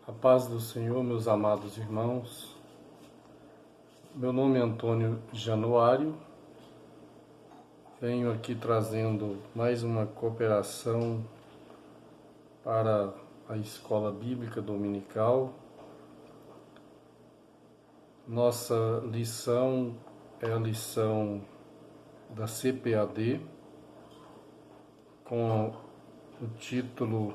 A paz do Senhor, meus amados irmãos. Meu nome é Antônio Januário. Venho aqui trazendo mais uma cooperação para a Escola Bíblica Dominical. Nossa lição é a lição da CPAD, com o título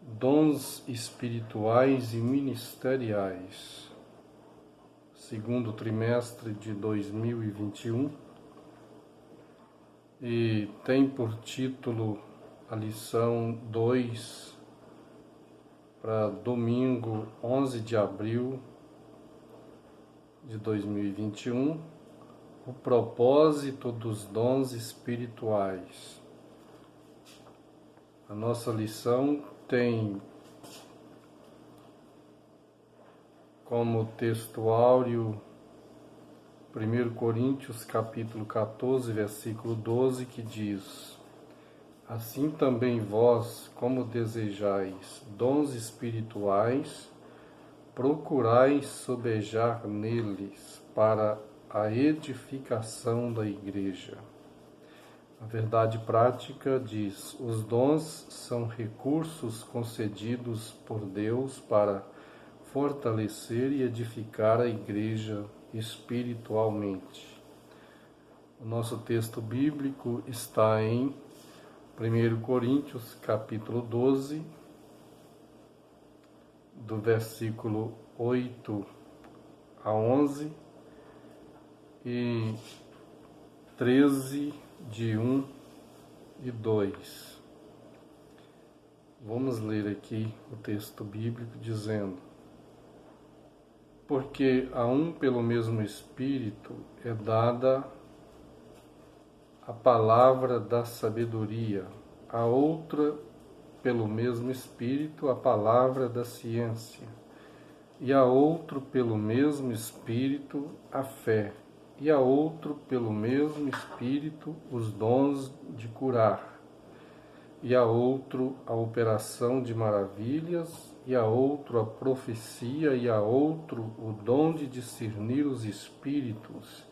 Dons Espirituais e Ministeriais, segundo trimestre de 2021, e tem por título a lição 2 para domingo 11 de abril de 2021, o propósito dos dons espirituais. A nossa lição tem como texto áureo 1 Coríntios capítulo 14, versículo 12, que diz: Assim também vós, como desejais dons espirituais, procurai sobejar neles para a edificação da igreja. A verdade prática diz: os dons são recursos concedidos por Deus para fortalecer e edificar a igreja espiritualmente. O nosso texto bíblico está em 1 Coríntios capítulo 12, do versículo 8 a 11 e 13 de 1 e 2. Vamos ler aqui o texto bíblico dizendo: Porque a um pelo mesmo Espírito é dada a palavra da sabedoria, a outra pelo mesmo Espírito a palavra da ciência, e a outro pelo mesmo Espírito a fé, e a outro pelo mesmo Espírito os dons de curar, e a outro a operação de maravilhas, e a outro a profecia, e a outro o dom de discernir os espíritos,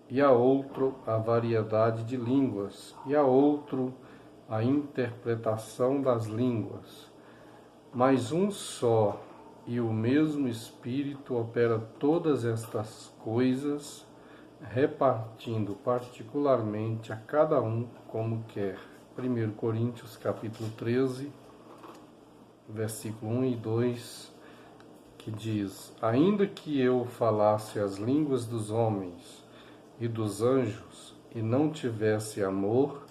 e a outro a variedade de línguas, e a outro a interpretação das línguas. Mas um só e o mesmo Espírito opera todas estas coisas, repartindo particularmente a cada um como quer. 1 Coríntios capítulo 13, versículo 1 e 2, que diz: Ainda que eu falasse as línguas dos homens e dos anjos e não tivesse amor,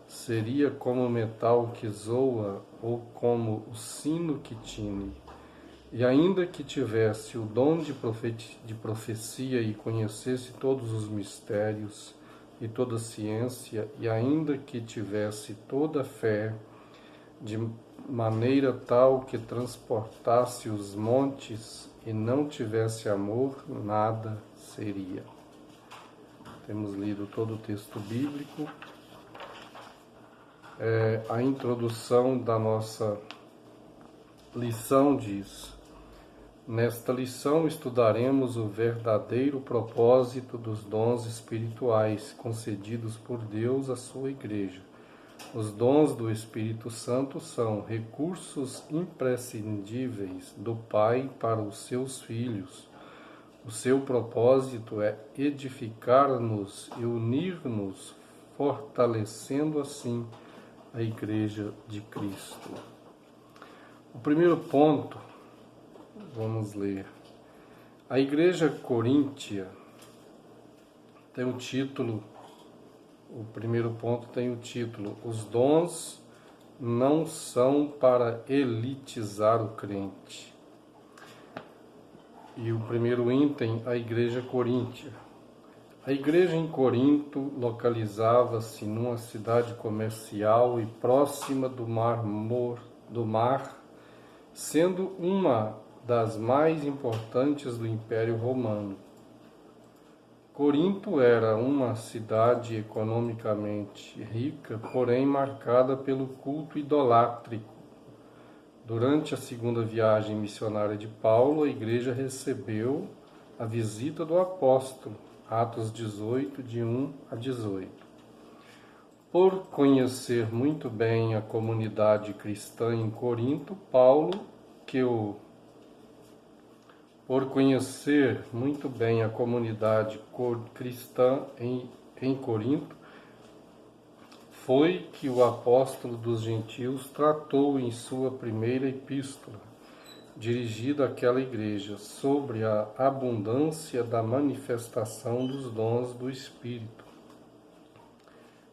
seria como metal que zoa ou como o sino que tine. E ainda que tivesse o dom de profecia e conhecesse todos os mistérios e toda a ciência, e ainda que tivesse toda a fé, de maneira tal que transportasse os montes e não tivesse amor, nada seria. Temos lido todo o texto bíblico. A introdução da nossa lição diz: Nesta lição estudaremos o verdadeiro propósito dos dons espirituais concedidos por Deus à sua igreja. Os dons do Espírito Santo são recursos imprescindíveis do Pai para os seus filhos. O seu propósito é edificar-nos e unir-nos, fortalecendo assim a igreja de Cristo. O primeiro ponto, vamos ler. A igreja coríntia tem o título, o primeiro ponto tem o título: Os dons não são para elitizar o crente. E o primeiro item, a igreja coríntia. A igreja em Corinto localizava-se numa cidade comercial e próxima do mar, sendo uma das mais importantes do Império Romano. Corinto era uma cidade economicamente rica, porém marcada pelo culto idolátrico, Durante a segunda viagem missionária de Paulo, a igreja recebeu a visita do apóstolo, Atos 18, de 1 a 18. Por conhecer muito bem a comunidade cristã em Corinto, Por conhecer muito bem a comunidade cristã em Corinto, foi que o apóstolo dos gentios tratou em sua primeira epístola, dirigida àquela igreja, sobre a abundância da manifestação dos dons do Espírito,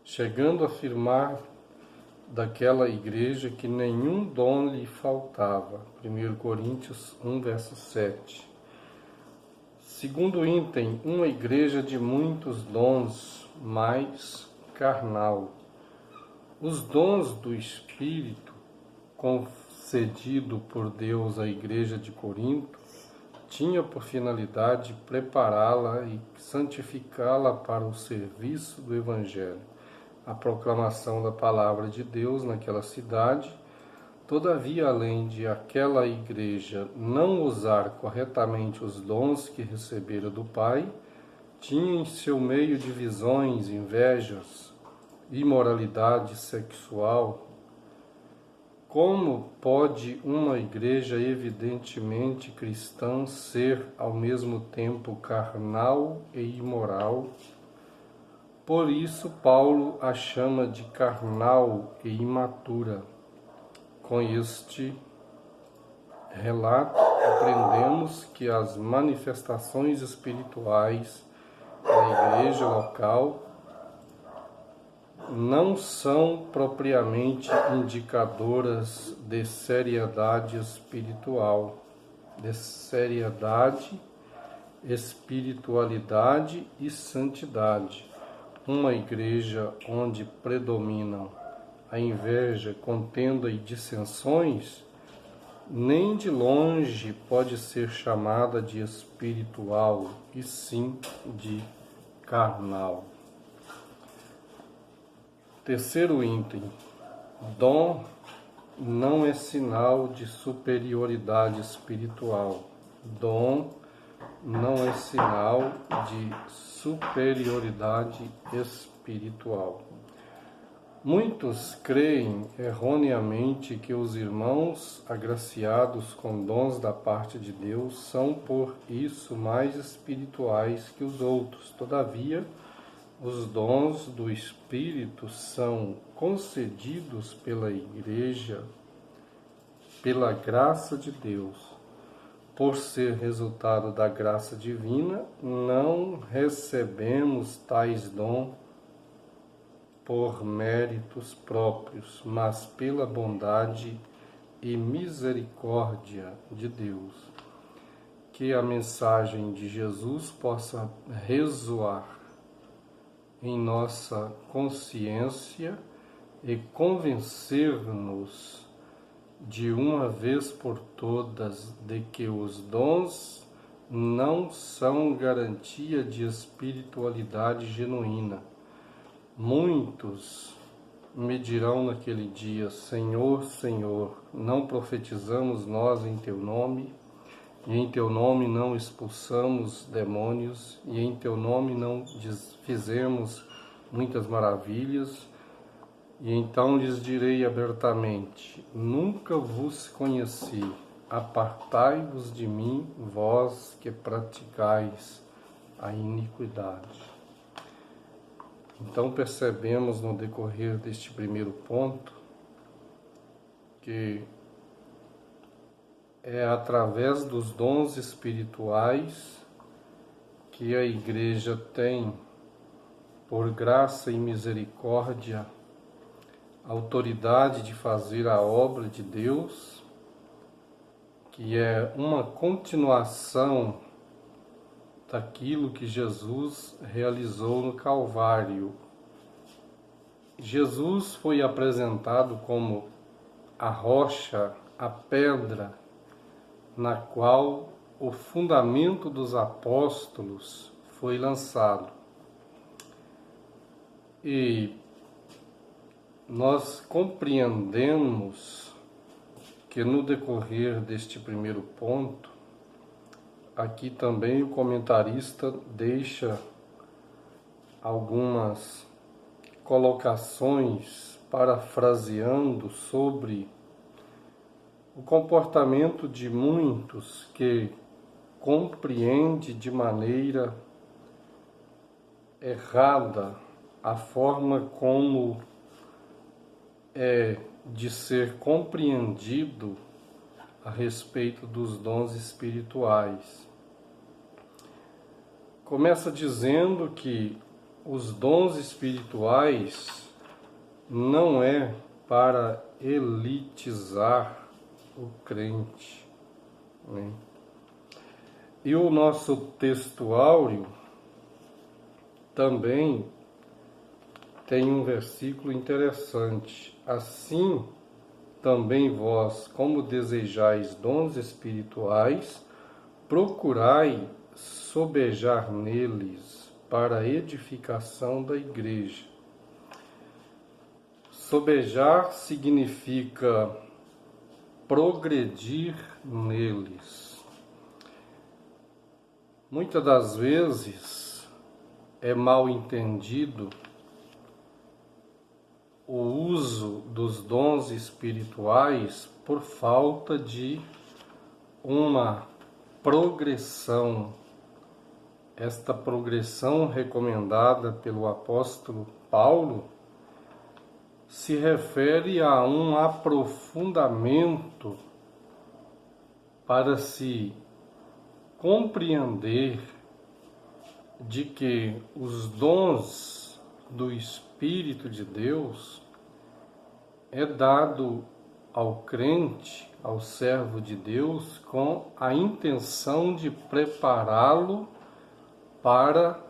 chegando a afirmar daquela igreja que nenhum dom lhe faltava. 1 Coríntios 1, verso 7. Segundo item, uma igreja de muitos dons, mas carnal. Os dons do Espírito, concedido por Deus à igreja de Corinto, tinha por finalidade prepará-la e santificá-la para o serviço do Evangelho, a proclamação da palavra de Deus naquela cidade. Todavia, além de aquela igreja não usar corretamente os dons que recebera do Pai, tinha em seu meio divisões, invejas, imoralidade sexual. Como pode uma igreja evidentemente cristã ser ao mesmo tempo carnal e imoral? Por isso Paulo a chama de carnal e imatura. Com este relato, aprendemos que as manifestações espirituais da igreja local não são propriamente indicadoras de seriedade espiritual, de seriedade, espiritualidade e santidade. Uma igreja onde predominam a inveja, contenda e dissensões, nem de longe pode ser chamada de espiritual, e sim de carnal. Terceiro item, dom não é sinal de superioridade espiritual. Dom não é sinal de superioridade espiritual. Muitos creem erroneamente que os irmãos agraciados com dons da parte de Deus são por isso mais espirituais que os outros. Todavia, os dons do Espírito são concedidos pela Igreja, pela graça de Deus. Por ser resultado da graça divina, não recebemos tais dons por méritos próprios, mas pela bondade e misericórdia de Deus. Que a mensagem de Jesus possa ressoar em nossa consciência e convencer-nos de uma vez por todas de que os dons não são garantia de espiritualidade genuína. Muitos me dirão naquele dia: Senhor, Senhor, não profetizamos nós em Teu nome? E em Teu nome não expulsamos demônios, e em Teu nome não fizemos muitas maravilhas? E então lhes direi abertamente: nunca vos conheci, apartai-vos de mim, vós que praticais a iniquidade. Então percebemos no decorrer deste primeiro ponto que é através dos dons espirituais que a Igreja tem, por graça e misericórdia, autoridade de fazer a obra de Deus, que é uma continuação daquilo que Jesus realizou no Calvário. Jesus foi apresentado como a rocha, a pedra, na qual o fundamento dos apóstolos foi lançado. E nós compreendemos que no decorrer deste primeiro ponto, aqui também o comentarista deixa algumas colocações parafraseando sobre o comportamento de muitos que compreende de maneira errada a forma como é de ser compreendido a respeito dos dons espirituais. Começa dizendo que os dons espirituais não é para elitizar o crente, né? E o nosso textuário também tem um versículo interessante. Assim, também vós, como desejais dons espirituais, procurai sobejar neles para a edificação da igreja. Sobejar significa progredir neles. Muitas das vezes é mal entendido o uso dos dons espirituais por falta de uma progressão. Esta progressão recomendada pelo apóstolo Paulo se refere a um aprofundamento para se compreender de que os dons do Espírito de Deus é dado ao crente, ao servo de Deus, com a intenção de prepará-lo para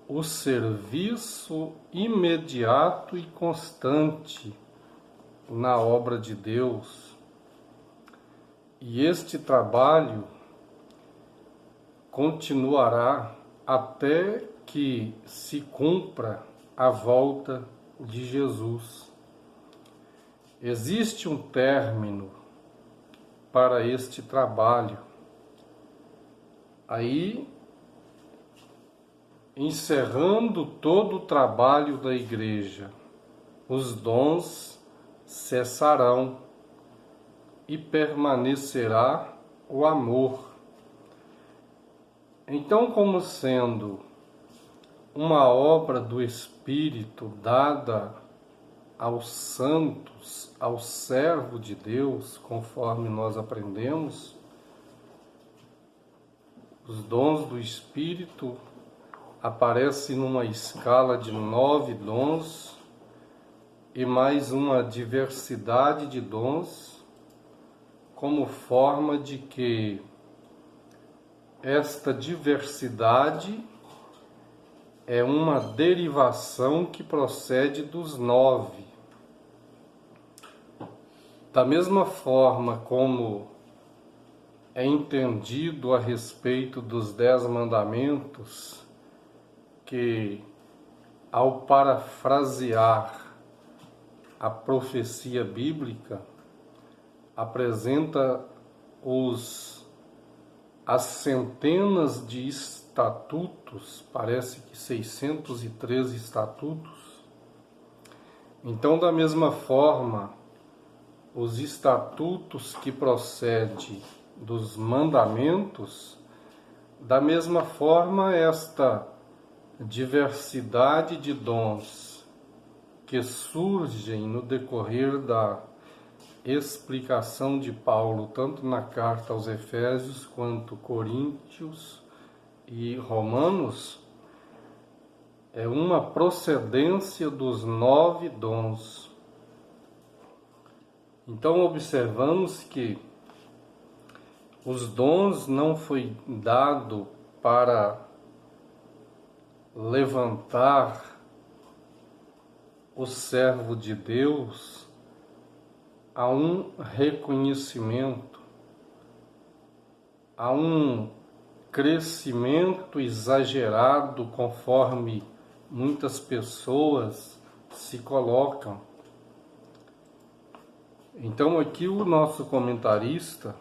o serviço imediato e constante na obra de Deus. E este trabalho continuará até que se cumpra a volta de Jesus. Existe um término para este trabalho. Aí, encerrando todo o trabalho da igreja, os dons cessarão e permanecerá o amor. Então, como sendo uma obra do Espírito dada aos santos, ao servo de Deus, conforme nós aprendemos, os dons do Espírito aparecem numa escala de 9 dons e mais uma diversidade de dons, como forma de que esta diversidade é uma derivação que procede dos 9. Da mesma forma como é entendido a respeito dos 10 mandamentos, que ao parafrasear a profecia bíblica, apresenta as centenas de estatutos, parece que 613 estatutos. Então, da mesma forma, os estatutos que procedem dos mandamentos, da mesma forma esta diversidade de dons que surgem no decorrer da explicação de Paulo, tanto na carta aos Efésios quanto Coríntios e Romanos, é uma procedência dos 9 dons. Então observamos que os dons não foi dado para levantar o servo de Deus a um reconhecimento, a um crescimento exagerado, conforme muitas pessoas se colocam. Então aqui o nosso comentarista,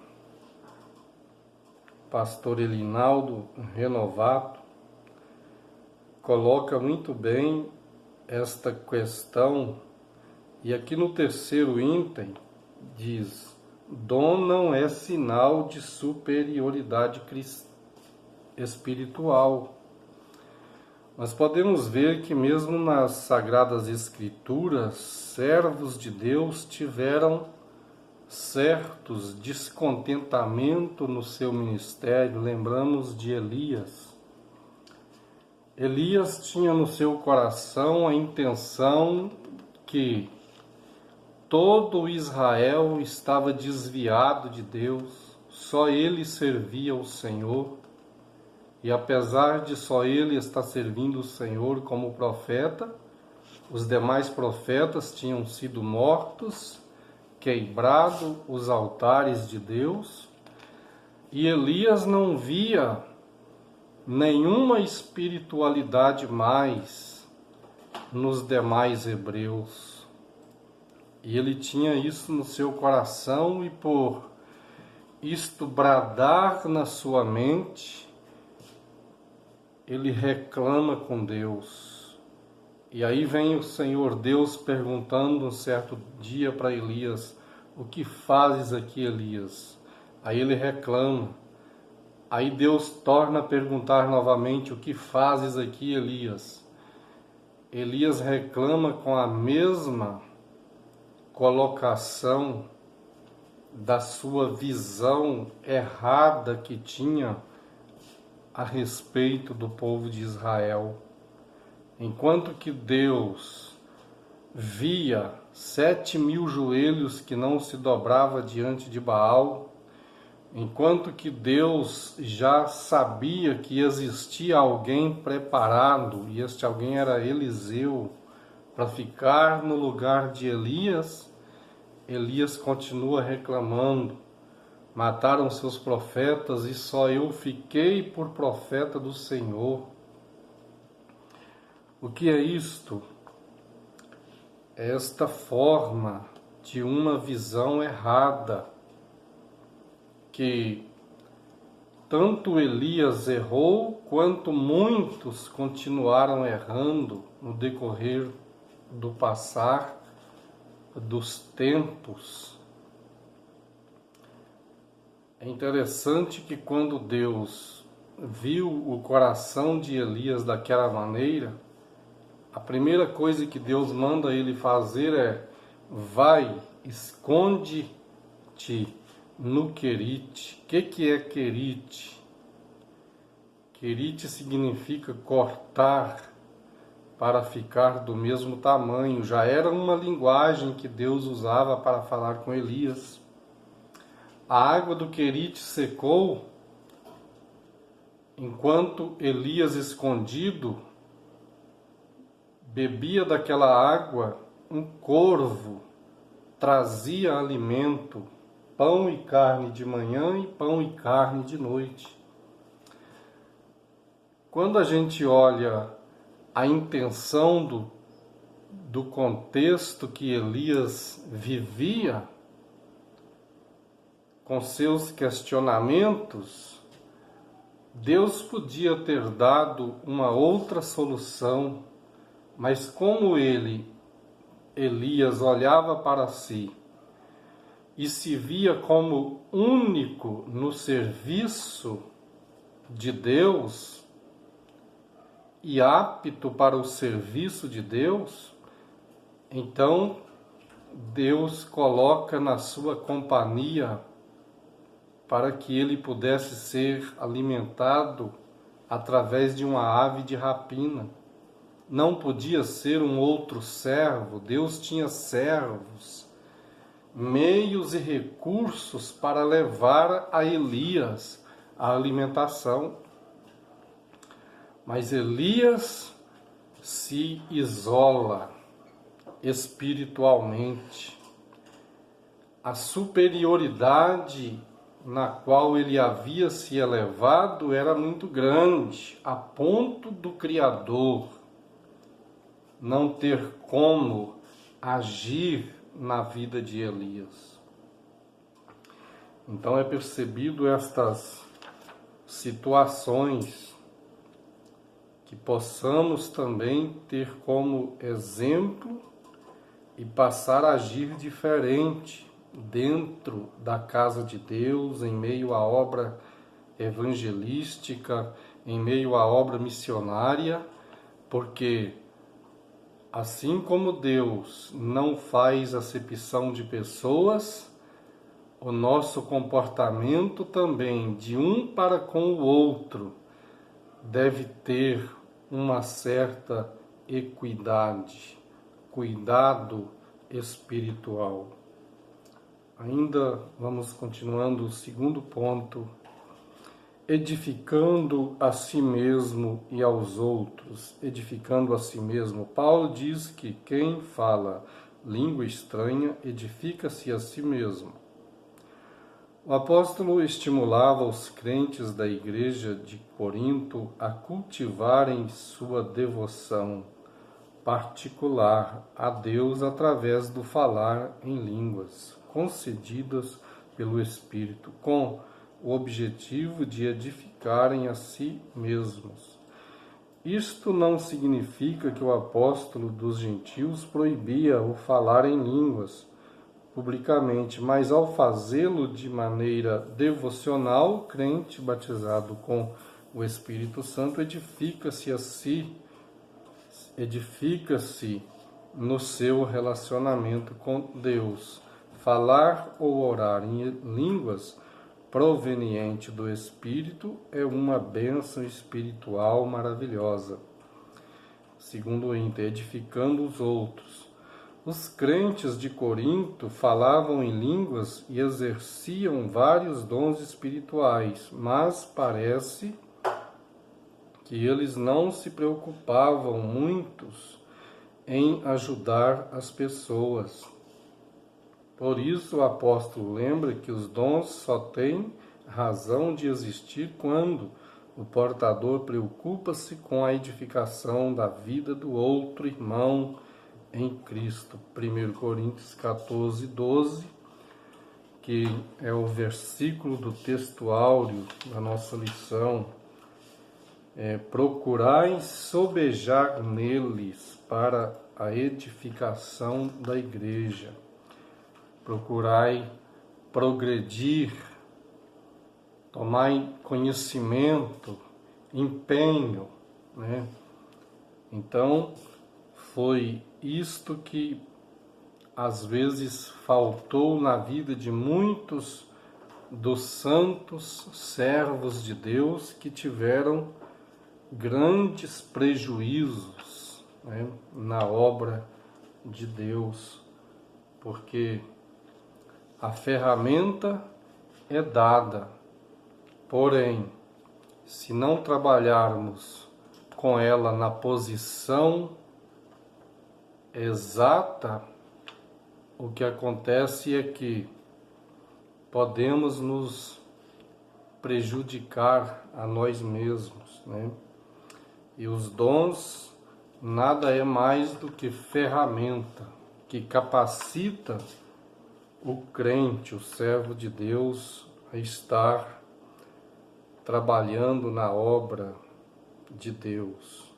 pastor Elinaldo Renovato, coloca muito bem esta questão, e aqui no terceiro item diz: dom não é sinal de superioridade espiritual. Nós podemos ver que mesmo nas Sagradas Escrituras, servos de Deus tiveram certos descontentamento no seu ministério. Lembramos de Elias. Elias tinha no seu coração a intenção que todo Israel estava desviado de Deus, só ele servia o Senhor. E apesar de só ele estar servindo o Senhor como profeta, os demais profetas tinham sido mortos, quebrado os altares de Deus, e Elias não via nenhuma espiritualidade mais nos demais hebreus. E ele tinha isso no seu coração, e por isto bradar na sua mente, ele reclama com Deus. E aí vem o Senhor Deus perguntando um certo dia para Elias: o que fazes aqui, Elias? Aí ele reclama. Aí Deus torna a perguntar novamente: o que fazes aqui, Elias? Elias reclama com a mesma colocação da sua visão errada que tinha a respeito do povo de Israel. Enquanto que Deus via 7.000 joelhos que não se dobrava diante de Baal, enquanto que Deus já sabia que existia alguém preparado, e este alguém era Eliseu, para ficar no lugar de Elias, Elias continua reclamando: mataram seus profetas e só eu fiquei por profeta do Senhor. O que é isto? É esta forma de uma visão errada, que tanto Elias errou, quanto muitos continuaram errando no decorrer do passar dos tempos. É interessante que quando Deus viu o coração de Elias daquela maneira, a primeira coisa que Deus manda ele fazer é: vai, esconde-te no Querite. O que é Querite? Querite significa cortar para ficar do mesmo tamanho. Já era uma linguagem que Deus usava para falar com Elias. A água do Querite secou, enquanto Elias, escondido, bebia daquela água. Um corvo trazia alimento, pão e carne de manhã e pão e carne de noite. Quando a gente olha a intenção do contexto que Elias vivia, com seus questionamentos, Deus podia ter dado uma outra solução, mas como Elias, olhava para si e se via como único no serviço de Deus e apto para o serviço de Deus, então Deus coloca na sua companhia para que ele pudesse ser alimentado através de uma ave de rapina. Não podia ser um outro servo. Deus tinha servos, meios e recursos para levar a Elias a alimentação. Mas Elias se isola espiritualmente. A superioridade na qual ele havia se elevado era muito grande, a ponto do Criador não ter como agir na vida de Elias. Então é percebido estas situações que possamos também ter como exemplo e passar a agir diferente dentro da casa de Deus, em meio à obra evangelística, em meio à obra missionária, porque assim como Deus não faz acepção de pessoas, o nosso comportamento também de um para com o outro deve ter uma certa equidade, cuidado espiritual. Ainda vamos continuando o segundo ponto, edificando a si mesmo e aos outros. Edificando a si mesmo. Paulo diz que quem fala língua estranha edifica-se a si mesmo. O apóstolo estimulava os crentes da igreja de Corinto a cultivarem sua devoção particular a Deus através do falar em línguas concedidas pelo Espírito, com o objetivo de edificarem a si mesmos. Isto não significa que o apóstolo dos gentios proibia o falar em línguas publicamente, mas ao fazê-lo de maneira devocional, o crente batizado com o Espírito Santo edifica-se no seu relacionamento com Deus. Falar ou orar em línguas proveniente do Espírito é uma bênção espiritual maravilhosa. Segundo o Inter, edificando os outros. Os crentes de Corinto falavam em línguas e exerciam vários dons espirituais, mas parece que eles não se preocupavam muitos em ajudar as pessoas. Por isso o apóstolo lembra que os dons só têm razão de existir quando o portador preocupa-se com a edificação da vida do outro irmão em Cristo. 1 Coríntios 14, 12, que é o versículo do texto áureo da nossa lição. Procurai sobejar neles para a edificação da igreja. Procurai progredir, tomai conhecimento, empenho, né? Então, foi isto que às vezes faltou na vida de muitos dos santos servos de Deus que tiveram grandes prejuízos, né, na obra de Deus, porque a ferramenta é dada, porém, se não trabalharmos com ela na posição exata, o que acontece é que podemos nos prejudicar a nós mesmos, né? E os dons nada é mais do que ferramenta que capacita o crente, o servo de Deus, a estar trabalhando na obra de Deus.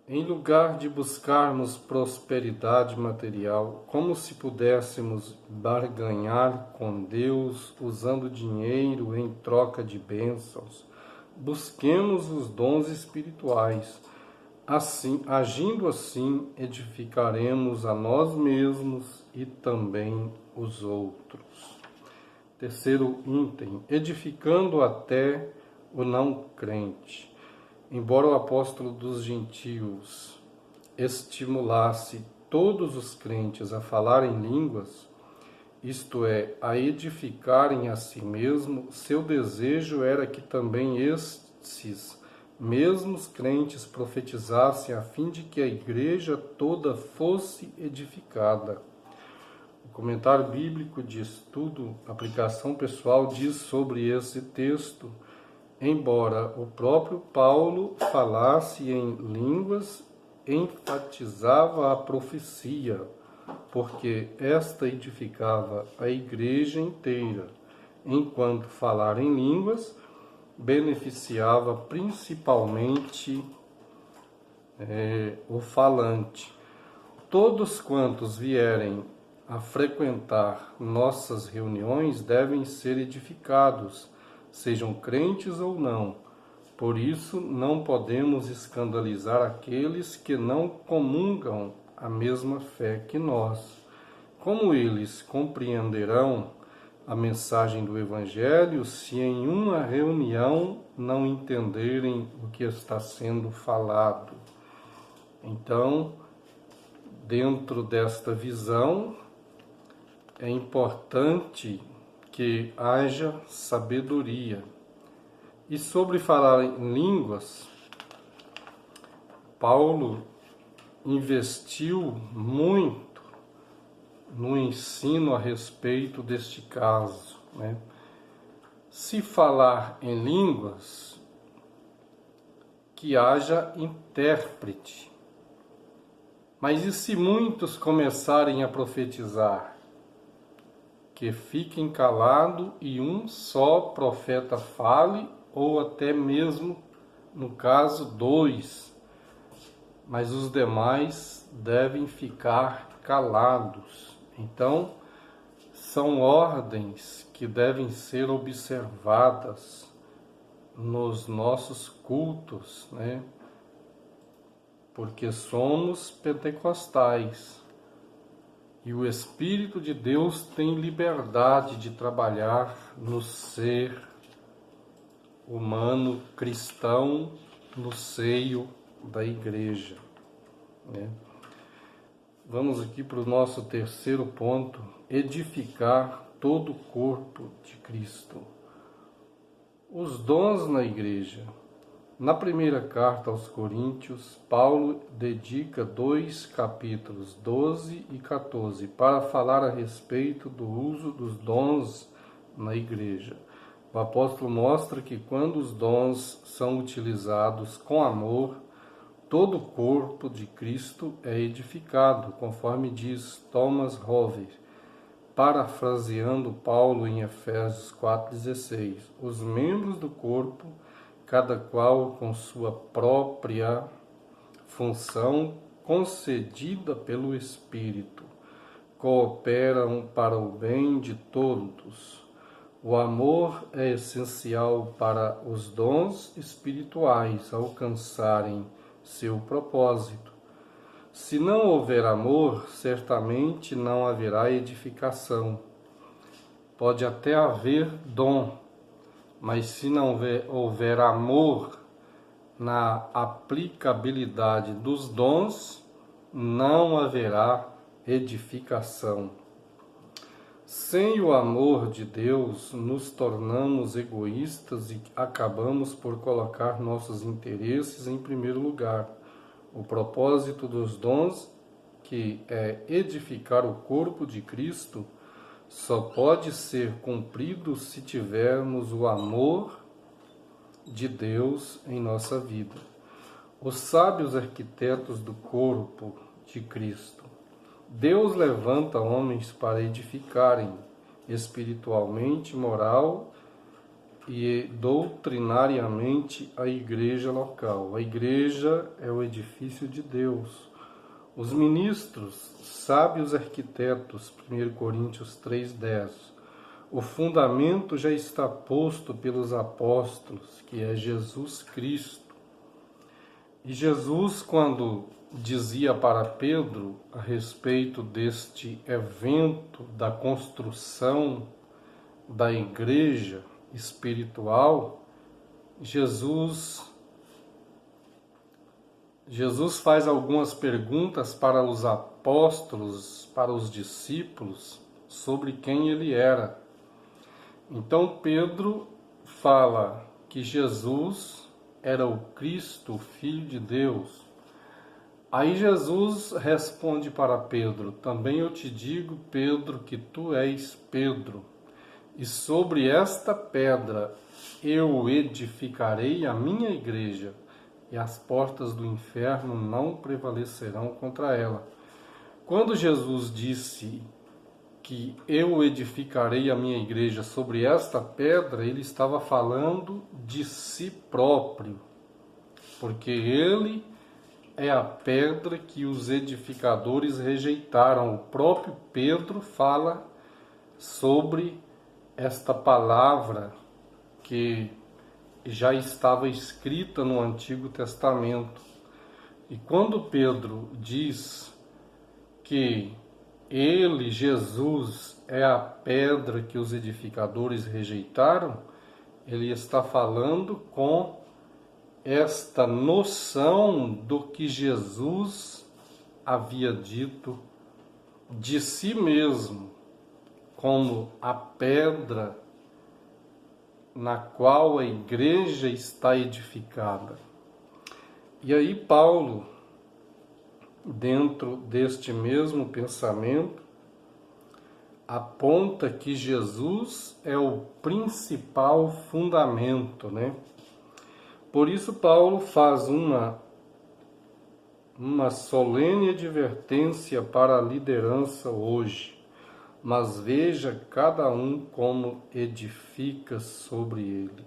Em lugar de buscarmos prosperidade material, como se pudéssemos barganhar com Deus usando dinheiro em troca de bênçãos, busquemos os dons espirituais. Assim, agindo assim, edificaremos a nós mesmos e também os outros. Terceiro item, edificando até o não crente. Embora o apóstolo dos gentios estimulasse todos os crentes a falar em línguas, isto é, a edificarem a si mesmo, seu desejo era que também estes mesmos crentes profetizassem a fim de que a igreja toda fosse edificada. O comentário bíblico de estudo, aplicação pessoal, diz sobre esse texto: embora o próprio Paulo falasse em línguas enfatizava a profecia, porque esta edificava a igreja inteira, enquanto falar em línguas beneficiava principalmente o falante. Todos quantos vierem a frequentar nossas reuniões devem ser edificados, sejam crentes ou não. Por isso, não podemos escandalizar aqueles que não comungam a mesma fé que nós. Como eles compreenderão a mensagem do Evangelho se em uma reunião não entenderem o que está sendo falado? Então, dentro desta visão, é importante que haja sabedoria. E sobre falar em línguas, Paulo investiu muito no ensino a respeito deste caso, né? Se falar em línguas, que haja intérprete. Mas e se muitos começarem a profetizar? Que fiquem calados e um só profeta fale, ou até mesmo, no caso, 2, mas os demais devem ficar calados. Então, são ordens que devem ser observadas nos nossos cultos, né? Porque somos pentecostais e o Espírito de Deus tem liberdade de trabalhar no ser humano cristão, no seio da igreja, né? Vamos aqui para o nosso terceiro ponto: edificar todo o corpo de Cristo. Os dons na igreja. Na primeira carta aos Coríntios, Paulo dedica 2 capítulos, 12 e 14, para falar a respeito do uso dos dons na igreja. O apóstolo mostra que quando os dons são utilizados com amor, todo o corpo de Cristo é edificado, conforme diz Thomas Hover, parafraseando Paulo em Efésios 4,16. Os membros do corpo, cada qual com sua própria função concedida pelo Espírito, cooperam para o bem de todos. O amor é essencial para os dons espirituais alcançarem seu propósito. Se não houver amor, certamente não haverá edificação. Pode até haver dom, mas se não houver amor na aplicabilidade dos dons, não haverá edificação. Sem o amor de Deus, nos tornamos egoístas e acabamos por colocar nossos interesses em primeiro lugar. O propósito dos dons, que é edificar o corpo de Cristo, só pode ser cumprido se tivermos o amor de Deus em nossa vida. Os sábios arquitetos do corpo de Cristo. Deus levanta homens para edificarem espiritualmente, moral e doutrinariamente a igreja local. A igreja é o edifício de Deus. Os ministros, sábios arquitetos, 1 Coríntios 3,10. O fundamento já está posto pelos apóstolos, que é Jesus Cristo. E Jesus, quando dizia para Pedro a respeito deste evento da construção da igreja espiritual, Jesus faz algumas perguntas para os apóstolos, para os discípulos, sobre quem ele era. Então Pedro fala que Jesus era o Cristo, o Filho de Deus. Aí Jesus responde para Pedro: também eu te digo, Pedro, que tu és Pedro, e sobre esta pedra eu edificarei a minha igreja, e as portas do inferno não prevalecerão contra ela. Quando Jesus disse que eu edificarei a minha igreja sobre esta pedra, ele estava falando de si próprio, porque ele é a pedra que os edificadores rejeitaram. O próprio Pedro fala sobre esta palavra que já estava escrita no Antigo Testamento. E quando Pedro diz que ele, Jesus, é a pedra que os edificadores rejeitaram, ele está falando com esta noção do que Jesus havia dito de si mesmo, como a pedra na qual a igreja está edificada. E aí Paulo, dentro deste mesmo pensamento, aponta que Jesus é o principal fundamento, né? Por isso Paulo faz uma solene advertência para a liderança hoje. Mas veja cada um como edifica sobre ele,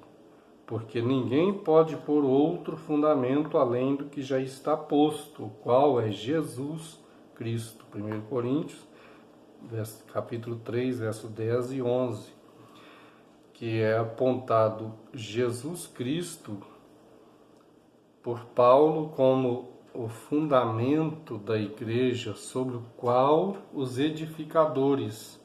porque ninguém pode pôr outro fundamento além do que já está posto, o qual é Jesus Cristo. 1 Coríntios, capítulo 3, versos 10 e 11, que é apontado Jesus Cristo por Paulo como o fundamento da igreja, sobre o qual os edificadores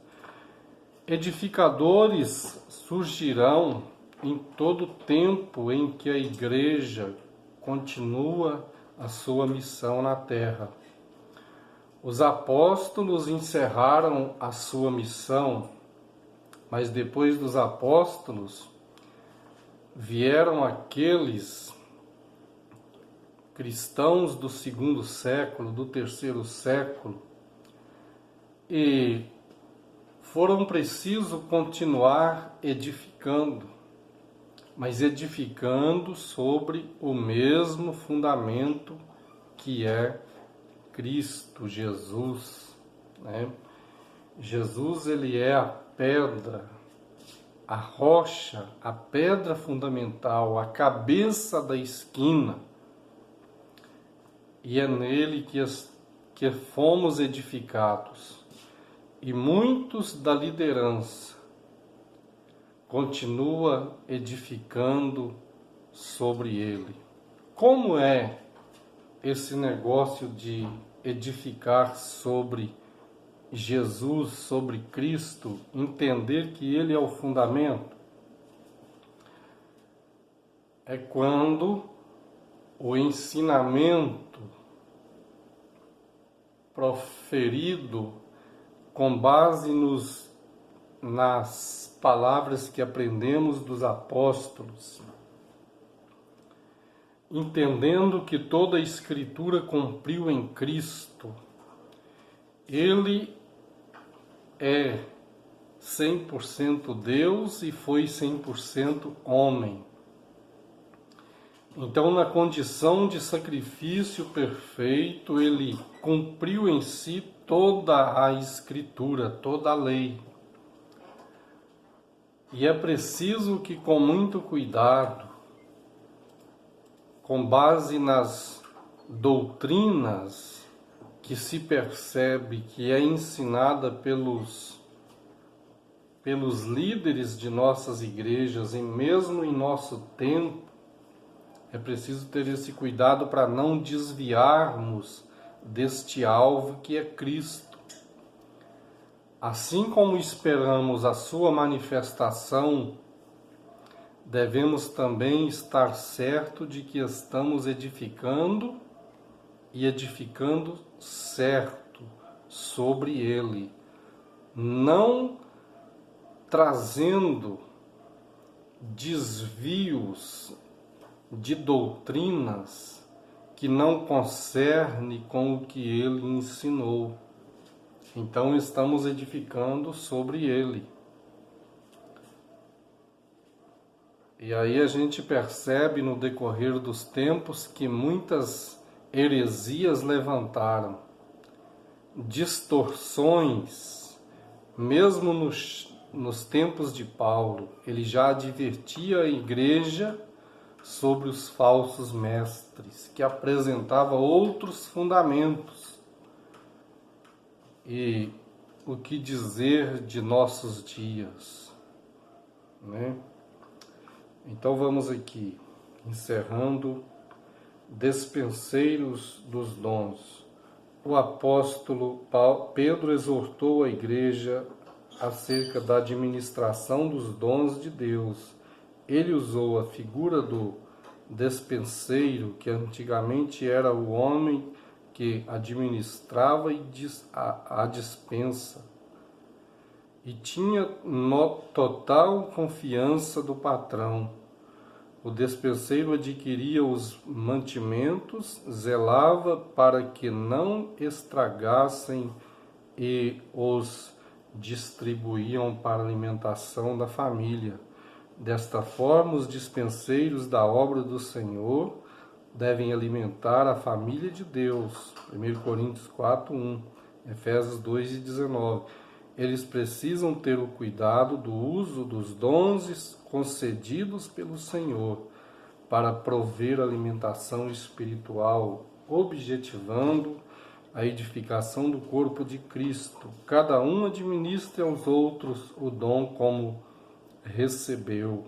surgirão em todo o tempo em que a igreja continua a sua missão na terra. Os apóstolos encerraram a sua missão, mas depois dos apóstolos vieram aqueles cristãos do segundo século, do terceiro século, e foram preciso continuar edificando, mas edificando sobre o mesmo fundamento que é Cristo Jesus, né? Jesus, ele é a pedra, a rocha, a pedra fundamental, a cabeça da esquina. E é nele que fomos edificados. E muitos da liderança continua edificando sobre ele. Como é esse negócio de edificar sobre Jesus, sobre Cristo, entender que ele é o fundamento? É quando o ensinamento proferido com base nas palavras que aprendemos dos apóstolos, entendendo que toda a Escritura cumpriu em Cristo, ele é 100% Deus e foi 100% homem. Então, na condição de sacrifício perfeito, ele cumpriu em si toda a Escritura, toda a lei. E é preciso que, com muito cuidado, com base nas doutrinas que se percebe que é ensinada pelos líderes de nossas igrejas, e mesmo em nosso tempo, é preciso ter esse cuidado para não desviarmos deste alvo que é Cristo. Assim como esperamos a sua manifestação, devemos também estar certo de que estamos edificando e edificando certo sobre ele, não trazendo desvios de doutrinas que não concerne com o que ele ensinou. Então estamos edificando sobre ele. E aí a gente percebe no decorrer dos tempos que muitas heresias levantaram, distorções, mesmo nos tempos de Paulo, ele já advertia a igreja sobre os falsos mestres, que apresentavam outros fundamentos. E o que dizer de nossos dias, né? Então vamos aqui, encerrando, despenseiros dos dons. O apóstolo Pedro exortou a igreja acerca da administração dos dons de Deus. Ele usou a figura do despenseiro, que antigamente era o homem que administrava a dispensa, e tinha total confiança do patrão. O despenseiro adquiria os mantimentos, zelava para que não estragassem e os distribuíam para a alimentação da família. Desta forma, os dispenseiros da obra do Senhor devem alimentar a família de Deus. 1 Coríntios 4:1, Efésios 2:19. Eles precisam ter o cuidado do uso dos dons concedidos pelo Senhor para prover alimentação espiritual, objetivando a edificação do corpo de Cristo. Cada um administra aos outros o dom como recebeu,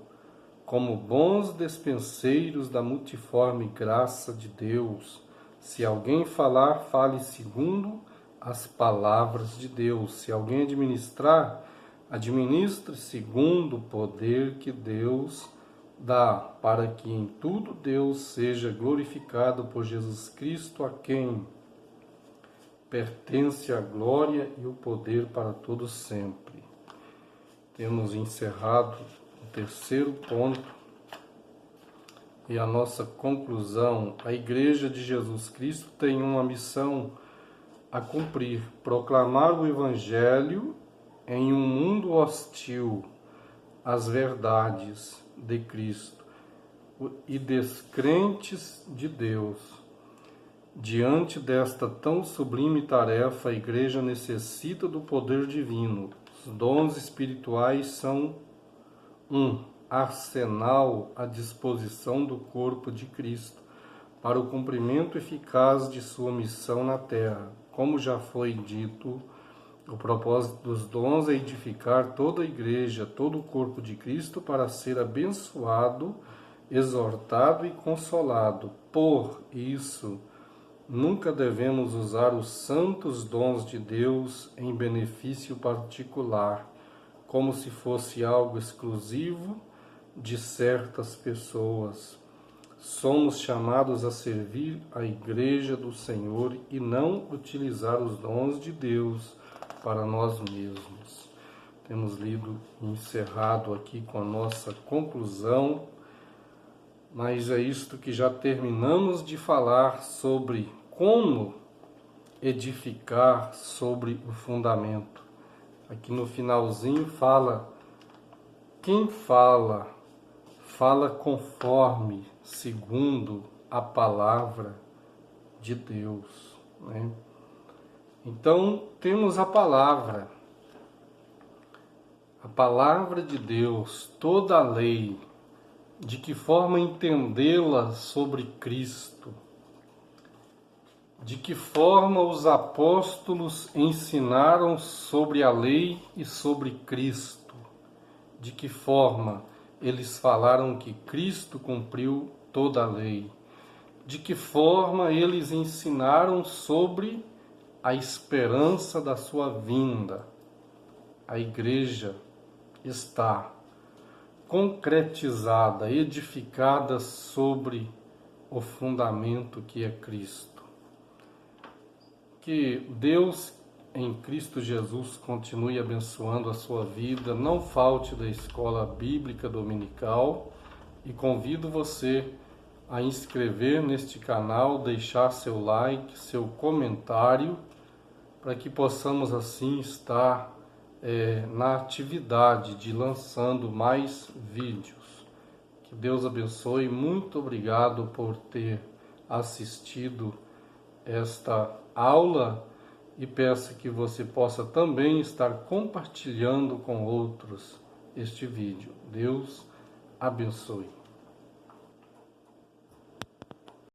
como bons despenseiros da multiforme graça de Deus. Se alguém falar, fale segundo as palavras de Deus. Se alguém administrar, administre segundo o poder que Deus dá, para que em tudo Deus seja glorificado por Jesus Cristo, a quem pertence a glória e o poder para todos sempre. Temos encerrado o terceiro ponto e a nossa conclusão. A Igreja de Jesus Cristo tem uma missão a cumprir: proclamar o Evangelho em um mundo hostil às verdades de Cristo e descrentes de Deus. Diante desta tão sublime tarefa, a Igreja necessita do poder divino. Os dons espirituais são um arsenal à disposição do corpo de Cristo para o cumprimento eficaz de sua missão na terra. Como já foi dito, o propósito dos dons é edificar toda a Igreja, todo o corpo de Cristo, para ser abençoado, exortado e consolado. Por isso, nunca devemos usar os santos dons de Deus em benefício particular, como se fosse algo exclusivo de certas pessoas. Somos chamados a servir a Igreja do Senhor e não utilizar os dons de Deus para nós mesmos. Temos lido e encerrado aqui com a nossa conclusão, mas é isto que já terminamos de falar sobre como edificar sobre o fundamento. Aqui no finalzinho fala, quem fala conforme, segundo a palavra de Deus, né? Então, temos a palavra de Deus, toda a lei, de que forma entendê-la sobre Cristo, de que forma os apóstolos ensinaram sobre a lei e sobre Cristo, de que forma eles falaram que Cristo cumpriu toda a lei, de que forma eles ensinaram sobre a esperança da sua vinda. A Igreja está concretizada, edificada sobre o fundamento que é Cristo. Que Deus em Cristo Jesus continue abençoando a sua vida, não falte da escola bíblica dominical, e convido você a inscrever neste canal, deixar seu like, seu comentário, para que possamos assim estar na atividade de lançando mais vídeos. Que Deus abençoe. Muito obrigado por ter assistido esta aula e peço que você possa também estar compartilhando com outros este vídeo. Deus abençoe.